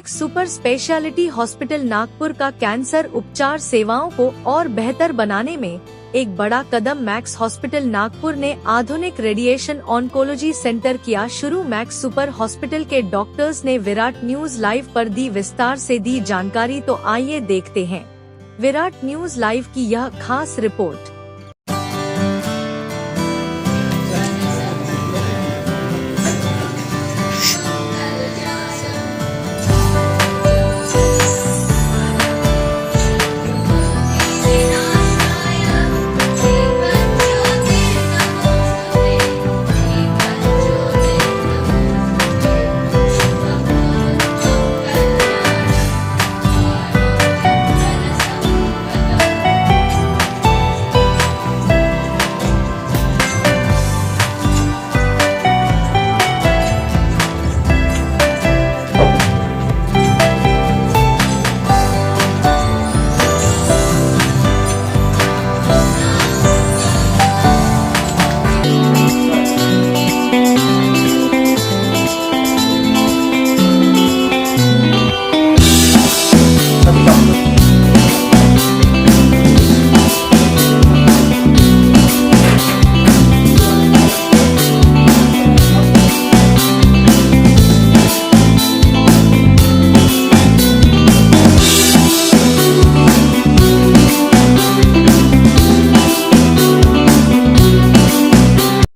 Max super speciality hospital Nagpur का cancer उपचार सेवाओं को और बेहतर बनाने में एक बड़ा कदम। मैक्स हॉस्पिटल नागपुर ने आधुनिक रेडिएशन ऑन्कोलॉजी सेंटर किया शुरू। मैक्स सुपर हॉस्पिटल के डॉक्टर्स ने विराट न्यूज लाइव पर दी विस्तार से दी जानकारी, तो आइए देखते हैं विराट न्यूज लाइव की यह खास रिपोर्ट।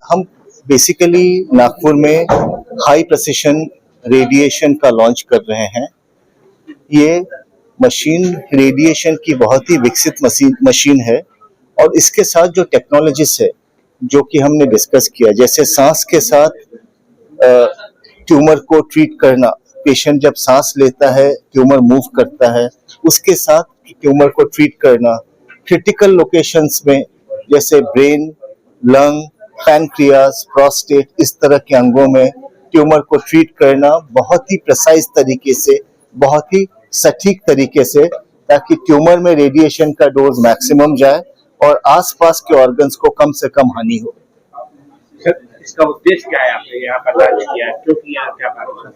हम बेसिकली नागपुर में हाई प्रेसिशन रेडिएशन का लॉन्च कर रहे हैं। ये मशीन रेडिएशन की बहुत ही विकसित मशीन है और इसके साथ जो टेक्नोलॉजीज है जो कि हमने डिस्कस किया, जैसे सांस के साथ ट्यूमर को ट्रीट करना, पेशेंट जब सांस लेता है ट्यूमर मूव करता है, उसके साथ ट्यूमर को ट्रीट करना, क्रिटिकल लोकेशंस में जैसे ब्रेन, लंग, पैनक्रियास, प्रोस्टेट, इस तरह के अंगों में ट्यूमर को ट्रीट करना बहुत ही प्रिसाइज तरीके से, बहुत ही सटीक तरीके से, ताकि ट्यूमर में रेडिएशन का डोज मैक्सिमम जाए और आसपास के ऑर्गन्स को कम से कम हानि हो। इसका उद्देश्य क्या है? आपने यहाँ पर लॉन्च किया, क्यों किया, क्या कारण?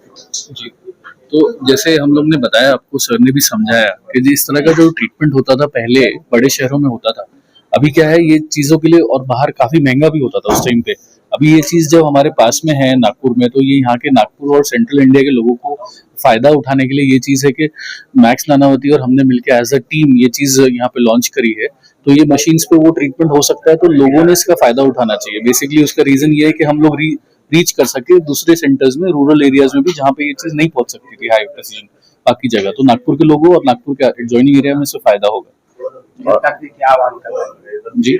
जी, तो जैसे हम लोग ने बताया, आपको सर ने भी समझाया कि जिस तरह का जो ट्रीटमेंट होता था पहले बड़े शहरों में होता था, अभी क्या है ये चीजों के लिए और बाहर काफी महंगा भी होता था उस टाइम पे। अभी ये चीज जब हमारे पास में है नागपुर में, तो ये यहाँ के नागपुर और सेंट्रल इंडिया के लोगों को फायदा उठाने के लिए ये चीज है कि मैक्स नानावती और हमने मिलकर एज अ टीम ये चीज यहाँ पे लॉन्च करी है। तो ये मशीन्स पे वो ट्रीटमेंट हो सकता है, तो लोगों ने इसका फायदा उठाना चाहिए। बेसिकली उसका रीजन ये है कि हम लोग रीच कर सके दूसरे सेंटर्स में, रूरल एरियाज में भी, जहाँ पे ये चीज नहीं पहुंच सकती थी हाई प्रेसिजन बाकी जगह। तो नागपुर के लोगों और नागपुर के एडजॉइनिंग एरिया में इससे फायदा होगा। जनता के लिए क्या आह्वान कर रहे हैं? जी,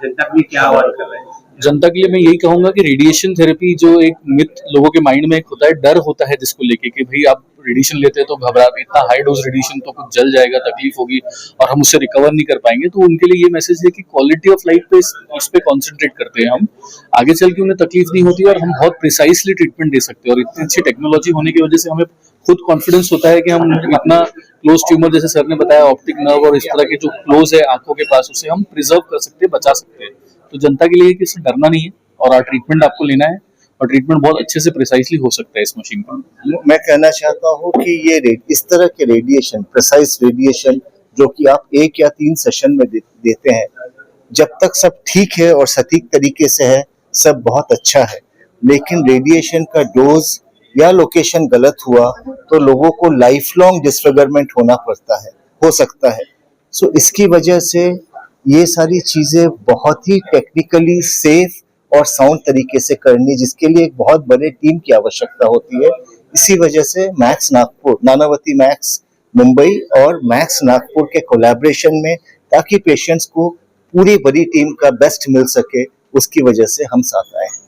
जनता के लिए क्या आह्वान कर रहे हैं? जनता के लिए मैं यही कहूंगा कि रेडिएशन थेरेपी जो एक मिथ लोगों के माइंड में एक होता है, डर होता है जिसको लेके कि भाई आप रेडिएशन लेते हैं तो घबरा, इतना हाई डोज रेडिएशन तो कुछ जल जाएगा, तकलीफ होगी और हम उससे रिकवर नहीं कर पाएंगे। तो उनके लिए ये मैसेज है कि क्वालिटी ऑफ लाइफ पे इस पे कॉन्सेंट्रेट करते हैं हम, आगे चल के उन्हें तकलीफ नहीं होती और हम बहुत प्रिसाइसली ट्रीटमेंट दे सकते हैं। और इतनी अच्छी टेक्नोलॉजी होने की वजह से हमें खुद कॉन्फिडेंस होता है कि हम इतना क्लोज ट्यूमर, जैसे सर ने बताया, ऑप्टिक नर्व और इस तरह के जो क्लोज है आंखों के पास, उसे हम प्रिजर्व कर सकते हैं, बचा सकते हैं। तो जनता के लिए किसी डरना नहीं है और ट्रीटमेंट आपको लेना है और ट्रीटमेंट बहुत अच्छे से प्रिसाइसली हो सकता है इस मशीन पर। मैं कहना चाहता हूँ कि ये इस तरह के रेडिएशन, प्रिसाइज रेडिएशन जो कि आप 1 या 3 सेशन में देते हैं, जब तक सब ठीक है और सटीक तरीके से है, सब बहुत अच्छा है। लेकिन रेडिएशन का डोज या लोकेशन गलत हुआ तो लोगों को लाइफ लॉन्ग डिसफिगरमेंट हो सकता है। सो इसकी वजह से ये सारी चीजें बहुत ही टेक्निकली सेफ और साउंड तरीके से करनी, जिसके लिए एक बहुत बड़े टीम की आवश्यकता होती है। इसी वजह से मैक्स नागपुर, नानावती मैक्स मुंबई और मैक्स नागपुर के कोलैबोरेशन में, ताकि पेशेंट्स को पूरी बड़ी टीम का बेस्ट मिल सके, उसकी वजह से हम साथ आए हैं।